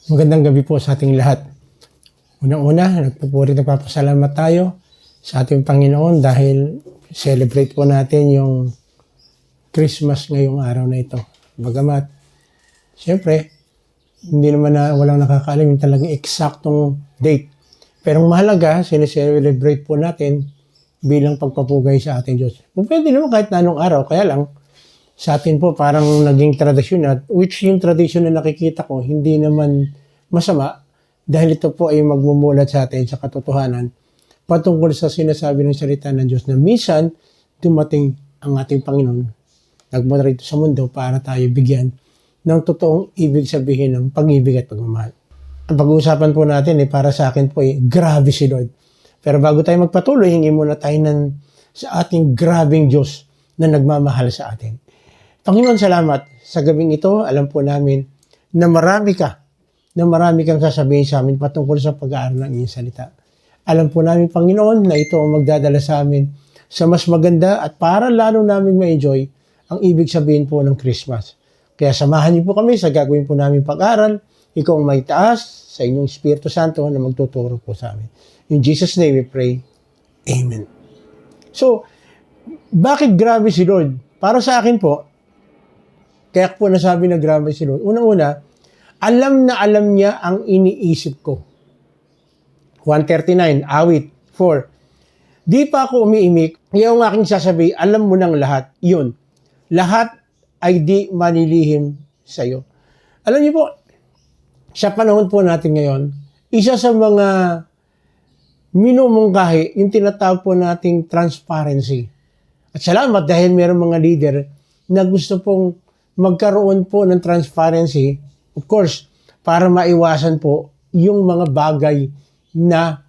Magandang gabi po sa ating lahat. Unang-una, nagpapasalamat tayo sa ating Panginoon dahil celebrate po natin yung Christmas ngayong araw na ito. Bagamat, siyempre, hindi naman walang nakakaalam yung talagang eksaktong date. Pero ang mahalaga, sineselebrate po natin bilang pagpapugay sa ating Diyos. Pwede naman kahit na anong araw, kaya lang, sa atin po parang naging tradisyon at which yung tradisyon na nakikita ko hindi naman masama dahil ito po ay magmumulat sa atin sa katotohanan patungkol sa sinasabi ng salita ng Diyos na minsan dumating ang ating Panginoon nagmula rito sa mundo para tayo bigyan ng totoong ibig sabihin ng pag-ibig at pagmamahal. Ang pag-uusapan po natin para sa akin po ay grabe si Lord. Pero bago tayo magpatuloy, hingi muna tayo sa ating grabing Diyos na nagmamahal sa atin. Panginoon, salamat. Sa gabing ito, alam po namin na marami kang sasabihin sa amin patungkol sa pag-aaral ng iyong salita. Alam po namin, Panginoon, na ito ang magdadala sa amin sa mas maganda at para lalo namin ma-enjoy ang ibig sabihin po ng Christmas. Kaya samahan niyo po kami sa gagawin po namin pag-aaral. Ikaw ang may taas sa inyong Espiritu Santo na magtuturo po sa amin. In Jesus' name we pray. Amen. So, bakit grabe si Lord? Para sa akin po, kaya po nasabi na grabe si Lord. Unang-una, alam na alam niya ang iniisip ko. 139, awit 4. Di pa ako umiimik, yung aking sasabi, alam mo ng lahat. Yun. Lahat ay di manilihim sa iyo. Alam niyo po, sa panahon po natin ngayon, isa sa mga minumungkahi, yung tinatawag po nating transparency. At salamat dahil mayroong mga leader na gusto pong magkaroon po ng transparency, of course, para maiwasan po yung mga bagay na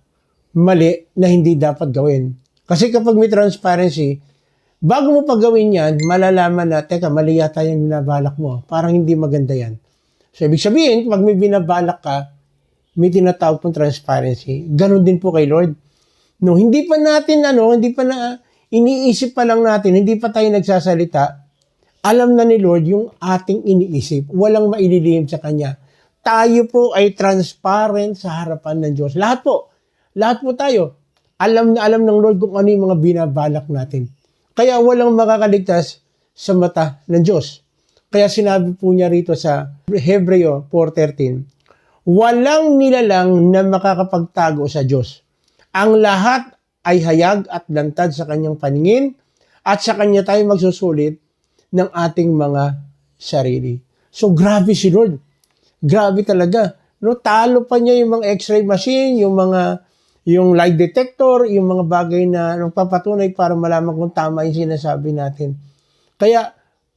mali na hindi dapat gawin. Kasi kapag may transparency, bago mo pa gawin yan, malalaman na, teka, mali yata yung binabalak mo. Parang hindi maganda yan. So, ibig sabihin, pag may binabalak ka, may tinatawag pong transparency. Ganon din po kay Lord. No, hindi pa natin, iniisip pa lang natin, hindi pa tayo nagsasalita, alam na ni Lord yung ating iniisip. Walang maililihim sa Kanya. Tayo po ay transparent sa harapan ng Diyos. Lahat po tayo. Alam na alam ng Lord kung ano yung mga binabalak natin. Kaya walang makakaligtas sa mata ng Diyos. Kaya sinabi po niya rito sa Hebreo 4:13, walang nilalang na makakapagtago sa Diyos. Ang lahat ay hayag at lantad sa Kanyang paningin at sa Kanya tayo magsusulit ng ating mga sarili. So, grabe si Lord. Grabe talaga. No, talo pa niya yung mga x-ray machine, yung lie detector, yung mga bagay na nagpapatunay para malaman kung tama yung sinasabi natin. Kaya,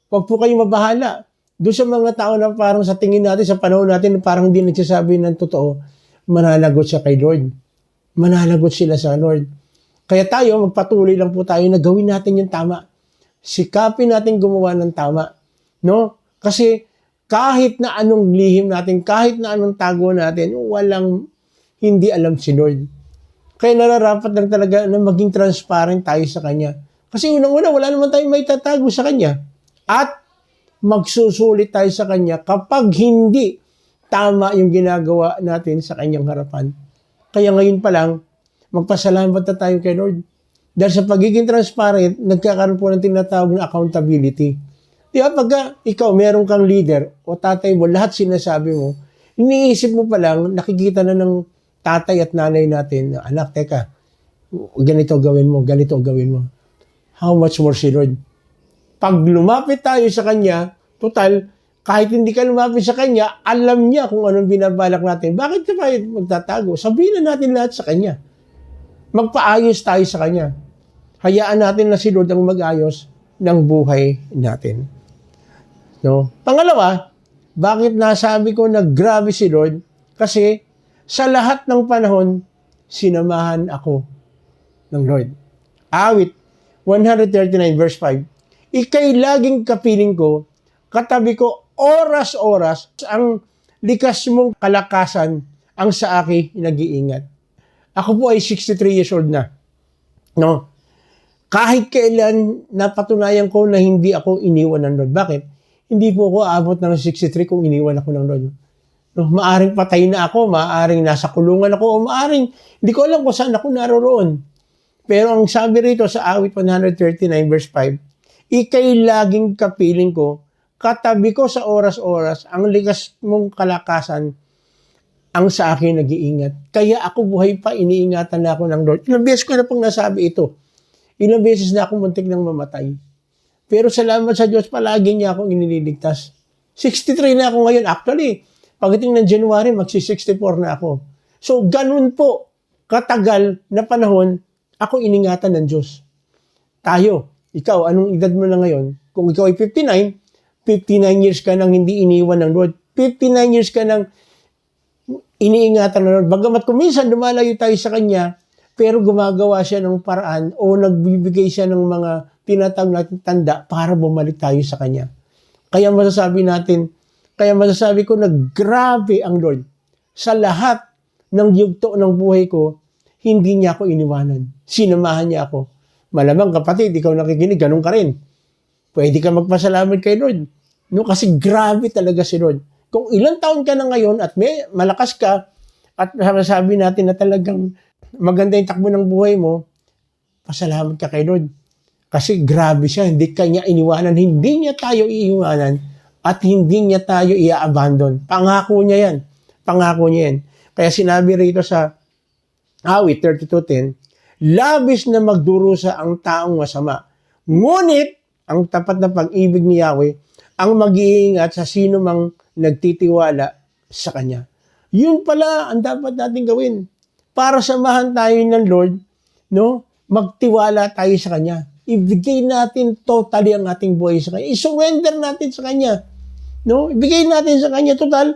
wag po kayong mabahala. Doon sa mga tao na parang sa tingin natin, sa panahon natin, parang hindi nagsasabi ng totoo, mananagot siya kay Lord. Mananagot sila sa Lord. Kaya tayo, magpatuloy lang po tayo na gawin natin yung tama. Sikapin natin gumawa ng tama. No? Kasi kahit na anong lihim natin, kahit na anong tago natin, walang hindi alam si Lord. Kaya nararapat lang talaga na maging transparent tayo sa Kanya. Kasi unang-una, wala naman tayong may tatago sa Kanya. At magsusulit tayo sa Kanya kapag hindi tama yung ginagawa natin sa Kanyang harapan. Kaya ngayon pa lang, magpasalamat na tayo kay Lord. Dahil sa pagiging transparent, nagkakaroon po ng tinatawag na accountability. Di ba, pagka ikaw, meron kang leader o tatay mo, lahat sinasabi mo, iniisip mo pa lang, nakikita na ng tatay at nanay natin, anak, teka, ganito gawin mo, ganito gawin mo. How much more si Lord? Pag lumapit tayo sa Kanya, total, kahit hindi ka lumapit sa Kanya, alam niya kung anong binabalak natin. Bakit ka tayo magtatago? Sabihin na natin lahat sa Kanya. Magpaayos tayo sa Kanya. Hayaan natin na si Lord ang mag-ayos ng buhay natin. No? Pangalawa, bakit nasabi ko na grabe si Lord? Kasi sa lahat ng panahon, sinamahan ako ng Lord. Awit 139 verse 5. Ika'y laging kapiling ko, katabi ko oras-oras, ang likas mong kalakasan ang sa akin nag-iingat. Ako po ay 63 years old na. No? Kahit kailan napatunayan ko na hindi ako iniwan ng Lord. Bakit? Hindi po ako aabot ng 63 kung iniwan ako ng Lord. No, maaring patay na ako, maaring nasa kulungan ako, o maaring hindi ko alam kung saan ako naroroon. Pero ang sabi rito sa awit 139 verse 5, ika'y laging kapiling ko, katabi ko sa oras-oras, ang likas mong kalakasan ang sa akin nag-iingat. Kaya ako buhay pa, iniingatan na ako ng Lord. Ilang beses ko na pong nasabi ito. Ilang beses na ako muntik nang mamatay. Pero salamat sa Diyos, palagi niya akong inililigtas. 63 na ako ngayon. Actually, pagdating ng January, magsi-64 na ako. So, ganun po, katagal na panahon, ako iningatan ng Diyos. Tayo, ikaw, anong edad mo na ngayon? Kung ikaw ay 59, 59 years ka nang hindi iniwan ng Lord. 59 years ka nang iniingatan ng Lord. Bagamat kung minsan lumalayo tayo sa Kanya, pero gumagawa siya ng paraan o nagbibigay siya ng mga tinatawag natin tanda para bumalik tayo sa Kanya. Kaya masasabi ko na grabe ang Lord. Sa lahat ng yugto ng buhay ko, hindi niya ako iniwanan. Sinamahan niya ako. Malamang kapatid, ikaw nakikinig, ganun ka rin. Pwede ka magpasalamat kay Lord. No, kasi grabe talaga si Lord. Kung ilang taon ka na ngayon at may malakas ka at masasabi natin na talagang maganda yung takbo ng buhay mo, pasalamat ka kay Lord. Kasi grabe siya, hindi kanya iniwanan, hindi niya tayo iiwanan at hindi niya tayo i-abandon. Pangako niya yan. Pangako niya yan. Kaya sinabi rito sa awit 32:10, labis na magdurusa ang taong masama. Ngunit, ang tapat na pag-ibig ni Yahweh, ang mag-iingat sa sino mang nagtitiwala sa Kanya. Yun pala ang dapat natin gawin. Para samahan tayo ng Lord, no? Magtiwala tayo sa Kanya. Ibigay natin totally ang ating buhay sa Kanya. I-surrender natin sa Kanya. No? Ibigay natin sa Kanya. Total,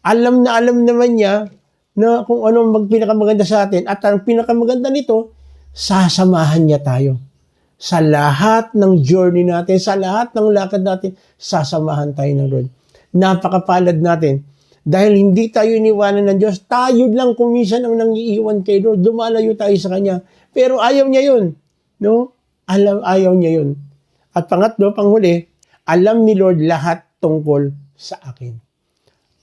alam naman niya na kung anong pinakamaganda sa atin. At ang pinakamaganda nito, sasamahan niya tayo. Sa lahat ng journey natin, sa lahat ng lakad natin, sasamahan tayo ng Lord. Napakapalad natin. Dahil hindi tayo iniwanan ng Diyos, tayo lang kumisan ang nangiiwan kay Lord. Lumalayo tayo sa Kanya. Pero ayaw niya yun. No? Ayaw niya yun. At pangatlo, panghuli, alam ni Lord lahat tungkol sa akin.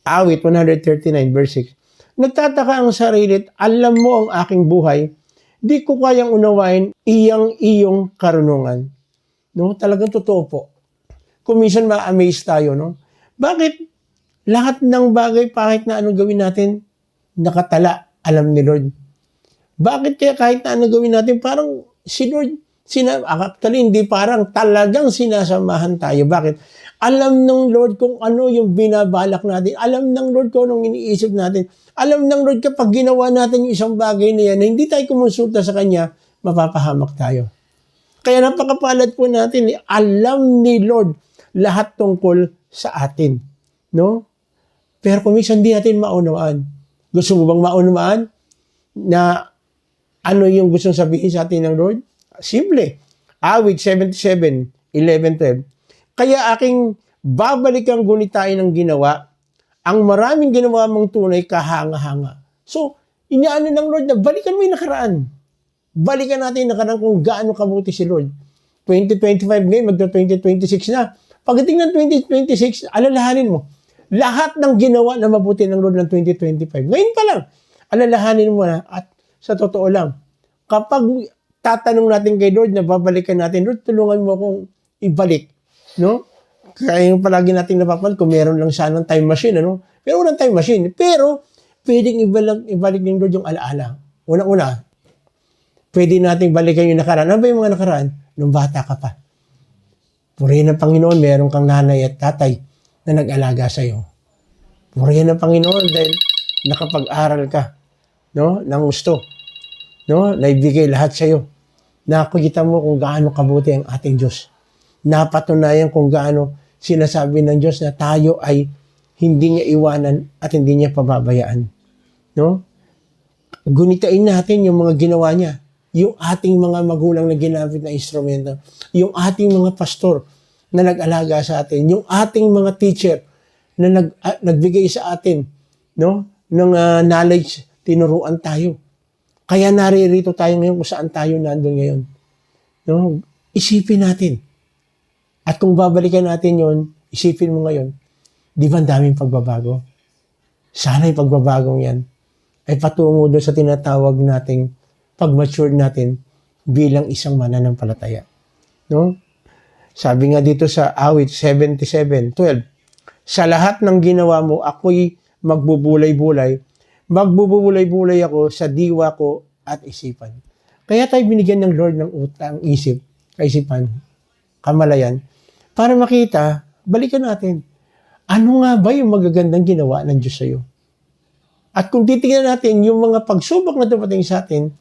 Awit 139 verse 6. Nagtataka ang sarili, alam mo ang aking buhay, di ko kayang unawain iyong karunungan. No? Talagang totoo po. Kung minsan ma-amaze tayo, no? Bakit lahat ng bagay, kahit na anong gawin natin, nakatala, alam ni Lord? Bakit kaya kahit na anong gawin natin, parang si Lord, actually hindi parang talagang sinasamahan tayo. Bakit? Alam ng Lord kung ano yung binabalak natin. Alam ng Lord kung anong iniisip natin. Alam ng Lord kapag ginawa natin yung isang bagay na yan, na hindi tayo kumonsulta sa Kanya, mapapahamak tayo. Kaya napakapalad po natin, alam ni Lord lahat tungkol sa atin. No? Pero kung minsan hindi natin maunawaan. Gusto mo bang maunawaan na ano yung gustong sabihin sa atin ng Lord? Simple. Awit 77:11-12. Kaya aking babalikan gunitain ng ginawa, ang maraming ginawa mong tunay kahanga-hanga. So, inaano ng Lord na balikan mo yung nakaraan. Balikan natin yung nakaraan kung gaano kabuti si Lord. 2025 ngayon, magto-2026 na. Pagdating ng 2026, alalahanin mo, lahat ng ginawa na mabuti ng Lord ng 2025. Ngayon pa lang, alalahanin mo na. At sa totoo lang, kapag tatanong natin kay Lord na babalikan natin, Lord, tulungan mo akong ibalik. No? Kaya yung palagi natin napapalit, kung meron lang sanang time machine, ano? Pero walang time machine. Pero, pwedeng ibalik ng Lord yung alaala. Una-una, pwede nating balikan yung nakaraan. Ano ba yung mga nakaraan? Nung bata ka pa. Purihin ng Panginoon, meron kang nanay at tatay na nag-alaga sa'yo. Purihin ng Panginoon dahil nakapag-aral ka, no? Nang gusto, no? Naibigay lahat sa'yo. Nakikita mo kung gaano kabuti ang ating Diyos. Napatunayan kung gaano sinasabi ng Diyos na tayo ay hindi niya iwanan at hindi niya pababayaan. No? Gunitain natin yung mga ginawa niya. Yung ating mga magulang na ginamit na instrumento. Yung ating mga pastor na nag-alaga sa atin. Yung ating mga teacher na nagbigay sa atin, no? Ng knowledge, tinuruan tayo. Kaya naririto tayo ngayon kung saan tayo nandun ngayon. No? Isipin natin. At kung babalikan natin yon, isipin mo ngayon, di ba ang daming pagbabago? Sana yung pagbabagong yan ay patungo doon sa tinatawag nating pag-mature natin bilang isang mananampalataya. No? Sabi nga dito sa awit 77:12, sa lahat ng ginawa mo, ako'y magbubulay-bulay. Magbubulay-bulay ako sa diwa ko at isipan. Kaya tayo binigyan ng Lord ng utang, isip, kaisipan, kamalayan, para makita, balikan natin, ano nga ba yung magagandang ginawa ng Diyos sa iyo? At kung titingnan natin yung mga pagsubok na dumating sa atin,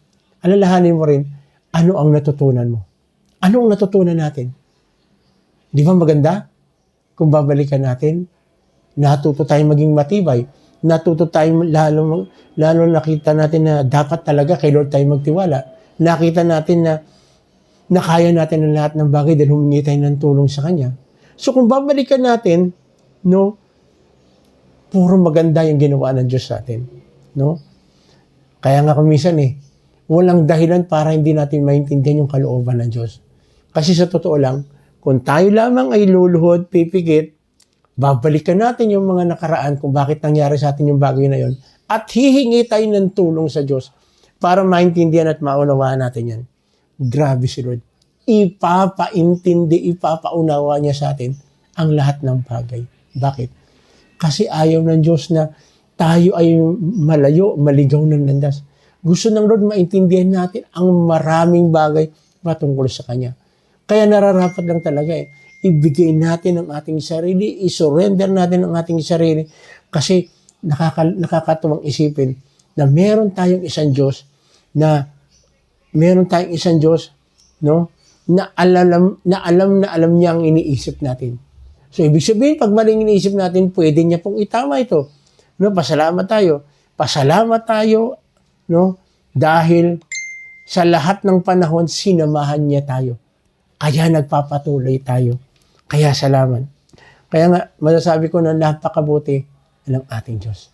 alalahanin mo rin, ano ang natutunan mo? Ano ang natutunan natin? Di ba maganda? Kung babalikan natin, natuto tayong maging matibay. Natuto tayong lalo nakita natin na dapat talaga kay Lord tayo magtiwala. Nakita natin na kaya natin ang lahat ng bagay dahil humingi tayo ng tulong sa Kanya. So kung babalikan natin, no, puro maganda yung ginawa ng Diyos sa atin. No? Kaya nga kumisan walang dahilan para hindi natin maintindihan yung kalooban ng Diyos. Kasi sa totoo lang, kung tayo lamang ay luluhod, pipikit, babalikan natin yung mga nakaraan kung bakit nangyari sa atin yung bagay na yon at hihingi tayo ng tulong sa Diyos para maintindihan at maunawaan natin yan. Grabe si Lord. Ipapaintindi, ipapaunawa niya sa atin ang lahat ng bagay. Bakit? Kasi ayaw ng Diyos na tayo ay malayo, maligaw ng landas. Gusto ng Lord maintindihan natin ang maraming bagay patungkol sa Kanya. Kaya nararapat lang talaga ibigay natin ang ating sarili, isurrender natin ang ating sarili kasi nakakatuwang isipin na meron tayong isang Diyos na no, na alam niya ang iniisip natin. So, ibig sabihin, pag maling iniisip natin, pwede niya pong itama ito. No, pasalamat tayo. Pasalamat tayo, no, dahil sa lahat ng panahon, sinamahan niya tayo. Kaya nagpapatuloy tayo. Kaya salamat. Kaya nga, masasabi ko na napakabuti ng ating Diyos.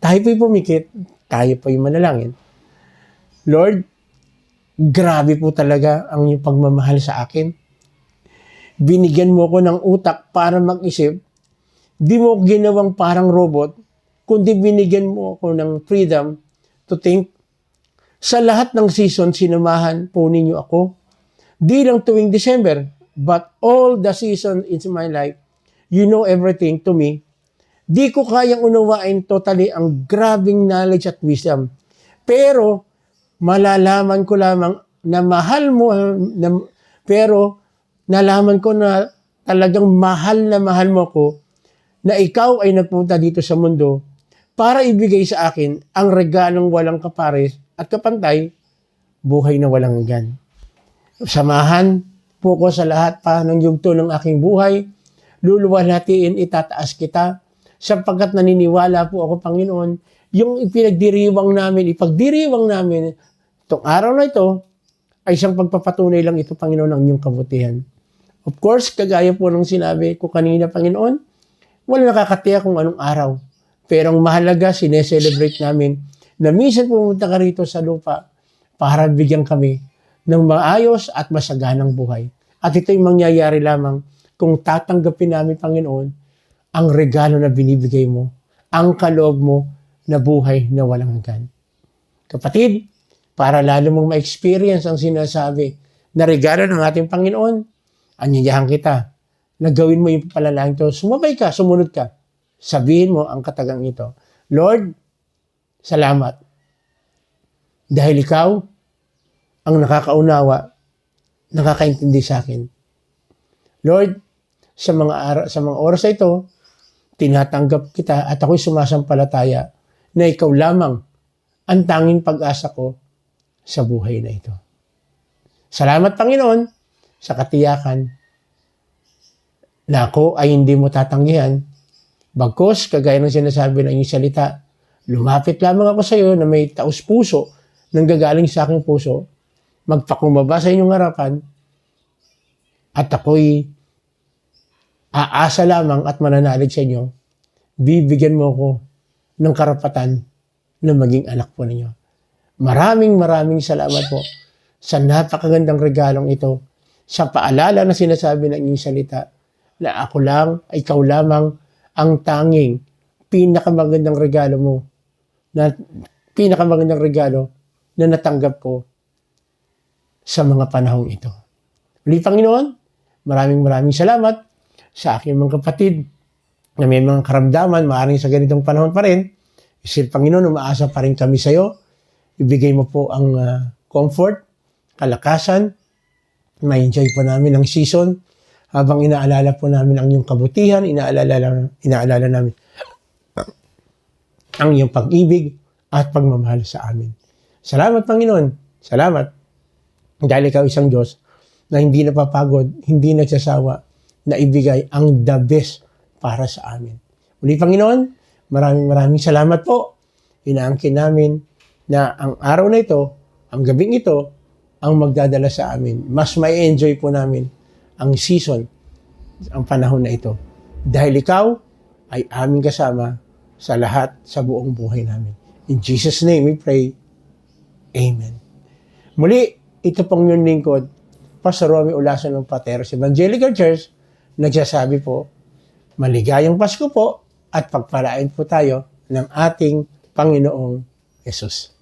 Tayo po'y pumikit, tayo po'y manalangin. Lord, grabe po talaga ang iyong pagmamahal sa akin. Binigyan mo ko ng utak para mag-isip. Di mo ginawang parang robot, kundi binigyan mo ako ng freedom to think. Sa lahat ng season, sinamahan po ninyo ako. Di lang tuwing December, but all the season in my life, you know everything to me. Di ko kayang unawain totally ang grabing knowledge at wisdom. Pero, malalaman ko lamang na mahal mo, pero nalaman ko na talagang mahal mo ko, na ikaw ay nagpunta dito sa mundo para ibigay sa akin ang regalong walang kapares at kapantay, buhay na walang hanggan. Samahan po ko sa lahat pa ng yugto ng aking buhay, luluwalhatiin, itataas kita, sapagkat naniniwala po ako, Panginoon, yung ipagdiriwang namin itong araw na ito, ay isang pagpapatunay lang ito, Panginoon, ng inyong kabutihan. Of course, kagaya po ng sinabi ko kanina, Panginoon, wala nakakatiyak kung anong araw. Pero ang mahalaga, sineselebrate namin na minsan pumunta ka rito sa lupa para bigyan kami ng maayos at masaganang buhay. At ito'y mangyayari lamang kung tatanggapin namin, Panginoon, ang regalo na binibigay mo, ang kaloob mo na buhay na walang hanggan. Kapatid, para lalo mong ma-experience ang sinasabi na regalo ng ating Panginoon, anyayahan kita na gawin mo yung palalangin ito. Sumabay ka, sumunod ka. Sabihin mo ang katagang ito. Lord, salamat. Dahil ikaw ang nakakaunawa, nakakaintindi sa akin. Lord, sa mga oras na ito, tinatanggap kita at ako'y sumasampalataya na ikaw lamang ang tanging pag-asa ko sa buhay na ito. Salamat, Panginoon, sa katiyakan na ako ay hindi mo tatanggihan. Bagkus, kagaya ng sinasabi ng iyong salita, lumapit lamang ako sa iyo na may taos puso nang gagaling sa aking puso, magpakumbaba sa inyong harapan, at ako'y aasa lamang at mananalig sa inyo, bibigyan mo ko ng karapatan na maging anak po ninyo. Maraming salamat po sa napakagandang regalong ito, sa paalala na sinasabi ng inyong salita, na ako lang, ikaw lamang ang tanging pinakamagandang regalo mo na pinakamagandang regalo na natanggap ko sa mga panahong ito. Muli, Panginoon, maraming salamat sa aking mga kapatid na may mga karamdaman, maaaring sa ganitong panahon pa rin. Isip, Panginoon, umaasa pa rin kami sa iyo. Ibigay mo po ang comfort, kalakasan. Ma-enjoy po namin ang season habang inaalala po namin ang iyong kabutihan, inaalala namin ang iyong pag-ibig at pagmamahal sa amin. Salamat, Panginoon. Salamat. Dahil ikaw isang Diyos na hindi napapagod, hindi nagsasawa na ibigay ang the best para sa amin. Muli, Panginoon, maraming salamat po. Inaangkin namin na ang araw na ito, ang gabing ito, ang magdadala sa amin. Mas may enjoy po namin ang season, ang panahon na ito. Dahil ikaw ay aming kasama sa lahat, sa buong buhay namin. In Jesus' name we pray. Amen. Muli, ito pong yung lingkod, Pastor Romy Olason ng Pateros Evangelical Church, nagsasabi po, maligayang Pasko po at pagpalain po tayo ng ating Panginoong Yesus.